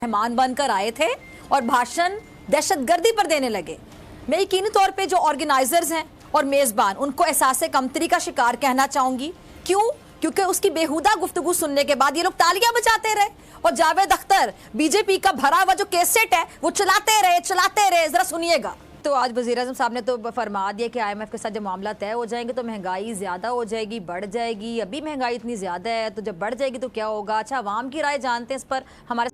मेहमान बनकर आए थे और भाषण दहशतगर्दी पर देने लगे। मैं यकीनी तौर पे जो ऑर्गेनाइजर्स हैं और मेजबान उनको एहसास कमतरी का शिकार कहना चाहूंगी। क्यों? क्योंकि उसकी बेहुदा गुफ्तगू सुनने के बाद ये लोग तालियां बजाते रहे और जावेद अख्तर बीजेपी का भरा हुआ जो कैसेट है वो चलाते रहे। जरा सुनिएगा। तो आज वज़ीर-ए-आज़म साहब ने तो फरमा दिया कि IMF के साथ जब मामला तय हो जाएंगे तो महंगाई ज़्यादा हो जाएगी, बढ़ जाएगी। अभी महंगाई इतनी ज़्यादा है तो जब बढ़ जाएगी तो क्या होगा। अच्छा, अवाम की राय जानते हैं इस पर। हमारे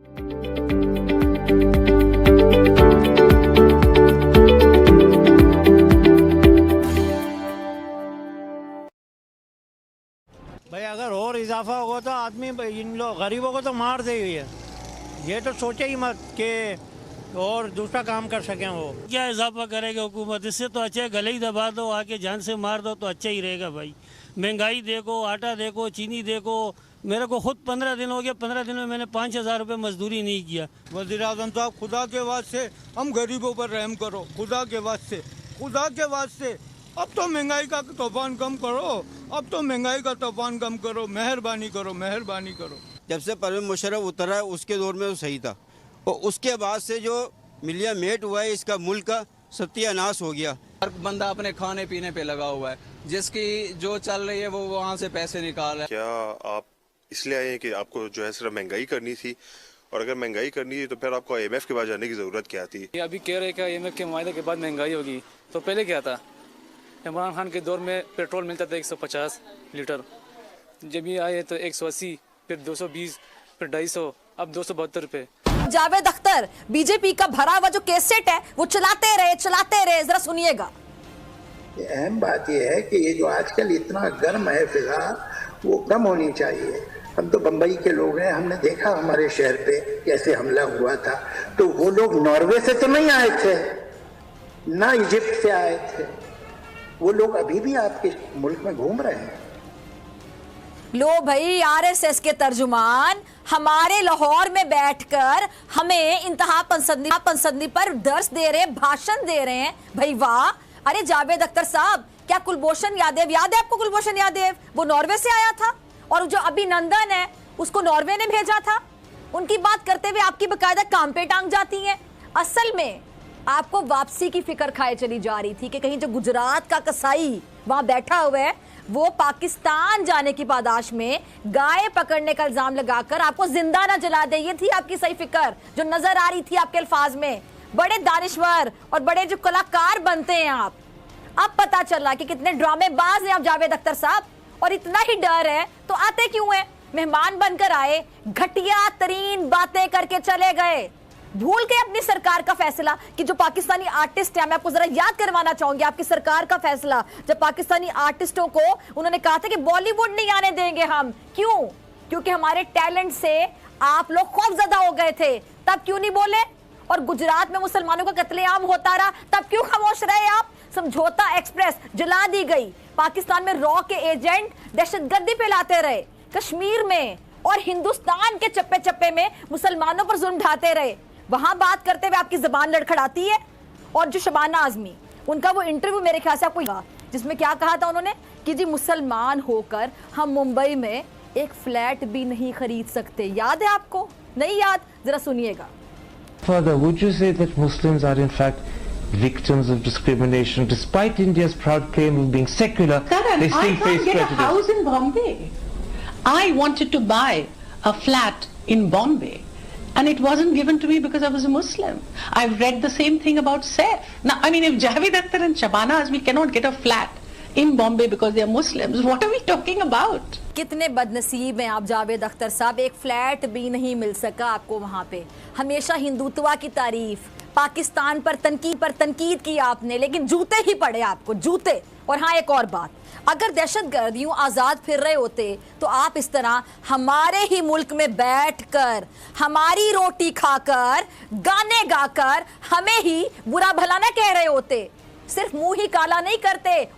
भाई अगर और इजाफा होगा तो आदमी इन लोग गरीबों को तो मार दे ही है। ये तो सोचे ही मत कि और दूसरा काम कर सकें। वो क्या इजाफा करेगा हुकूमत? इससे तो अच्छा है गले ही दबा दो, आके जान से मार दो तो अच्छा ही रहेगा। भाई महंगाई देखो, आटा देखो, चीनी देखो। मेरे को खुद 15 दिन हो गया, 15 दिन में मैंने 5,000 रुपये मजदूरी नहीं किया। वज़ीर-ए-आज़म साहब, खुदा के वास्ते हम गरीबों पर रहम करो, खुदा के वास्ते। अब तो महंगाई का तूफान कम करो, मेहरबानी करो। जब से परवेज़ मुशर्रफ उतरा है उसके दौर में तो सही था, और उसके बाद से जो मिलिया मेट हुआ है इसका मुल्क का सत्यानाश हो गया। हर बंदा अपने खाने पीने पे लगा हुआ है, जिसकी जो चल रही है वो वहाँ से पैसे निकाल रहा है। क्या आप इसलिए आए हैं कि आपको जो है सिर्फ महंगाई करनी थी? और अगर महंगाई करनी है तो फिर आपको IMF के पास जाने की जरूरत क्या थी? अभी कह रहे हैं IMF के मुआहदे के बाद महंगाई होगी, तो पहले क्या था? इमरान खान के दौर में पेट्रोल मिलता था 150 लीटर, जब ये आए तो 180, फिर 220, फिर 250, अब 272 रुपए। जावेद अख्तर बीजेपी का भरा हुआ जो कैसेट है वो चलाते रहे। जरा सुनिएगा। अहम बात यह है कि ये जो आजकल इतना गर्म है फिजा, वो कम होनी चाहिए। हम तो बम्बई के लोग हैं, हमने देखा हमारे शहर पे कैसे हमला हुआ था। तो वो लोग नॉर्वे से तो नहीं आए थे, ना इजिप्ट से आए थे, वो लोग अभी भी आपके मुल्क में घूम रहे हैं। लो भाई, RSS के तर्जुमान हमारे लाहौर में बैठकर हमें इंतहा पसंदी पर दर्स दे रहे हैं, भाषण दे रहे हैं। भाई वाह! अरे जावेद अख्तर साहब, क्या कुलभूषण यादव याद है आपको? कुलभूषण यादव वो नॉर्वे से आया था और जो अभिनंदन है उसको नॉर्वे ने भेजा था। उनकी बात करते हुए आपकी बकायदा काम पे टांग जाती हैं। असल में आपको वापसी की फिक्र खाए चली जा रही थी कि कहीं जो गुजरात का कसाई वहां बैठा हुआ है वो पाकिस्तान जाने की पादाश में गाय पकड़ने का इल्जाम लगाकर आपको जिंदा ना जला दे। ये थी आपकी सही फिक्र जो नजर आ रही थी आपके अल्फाज में। बड़े दानिश्वर और बड़े जो कलाकार बनते हैं आप। अब पता चला कि कितने ड्रामेबाज हैं आप जावेद अख्तर साहब, और इतना ही डर है तो आते क्यों हैं? मेहमान बनकर आए, घटिया तरीन बातें करके चले गए, भूल के अपनी सरकार का फैसला कि जो पाकिस्तानी आर्टिस्ट है, मैं आपको जरा याद करवाना चाहूंगी आपकी सरकार का फैसला, जब पाकिस्तानी आर्टिस्टों को उन्होंने कहा था कि बॉलीवुड नहीं आने देंगे हम। क्यों? क्योंकि हमारे टैलेंट से आप लोग खौफजदा हो गए थे। तब क्यों नहीं बोले? और गुजरात में मुसलमानों का कत्लेआम होता रहा, तब क्यों खामोश रहे आप? समझौता एक्सप्रेस जला दी गई, पाकिस्तान में रॉ के एजेंट दहशतगर्दी फैलाते रहे, कश्मीर में और हिंदुस्तान के चप्पे चप्पे में मुसलमानों पर जुल्म ढाते रहे। वहां बात करते हुए आपकी जबान लड़खड़ाती है। और जो शबाना आजमी, उनका वो इंटरव्यू मेरे ख्याल से आपको, जिसमें क्या कहा था उन्होंने कि जी मुसलमान होकर हम मुंबई में एक फ्लैट भी नहीं खरीद सकते। याद है आपको? नहीं याद? जरा सुनिएगा। Further, would you say that Muslims are in fact victims of discrimination despite India's proud claim of being secular? Karan, they still I face can't get prejudice. a house in Bombay. I wanted to buy a flat in Bombay, and it wasn't given to me because I was a Muslim. I've read the same thing about Saif. Now, I mean, if Javed Akhtar and Shabana Azmi cannot get a flat in Bombay because they are Muslims, what are we talking about? कितने बदनसीब हैं आप जावेद अख्तर साहब, एक flat भी नहीं मिल सका आपको वहां पे। हमेशा हिंदुत्व की तारीफ, पाकिस्तान पर तनकीद की आपने, लेकिन जूते ही पड़े आपको, जूते। और हाँ, एक और बात, अगर दहशतगर्द यूं आजाद फिर रहे होते तो आप इस तरह हमारे ही मुल्क में बैठकर, हमारी रोटी खाकर, गाने गाकर हमें ही बुरा भला ना कह रहे होते। सिर्फ मुंह ही काला नहीं करते।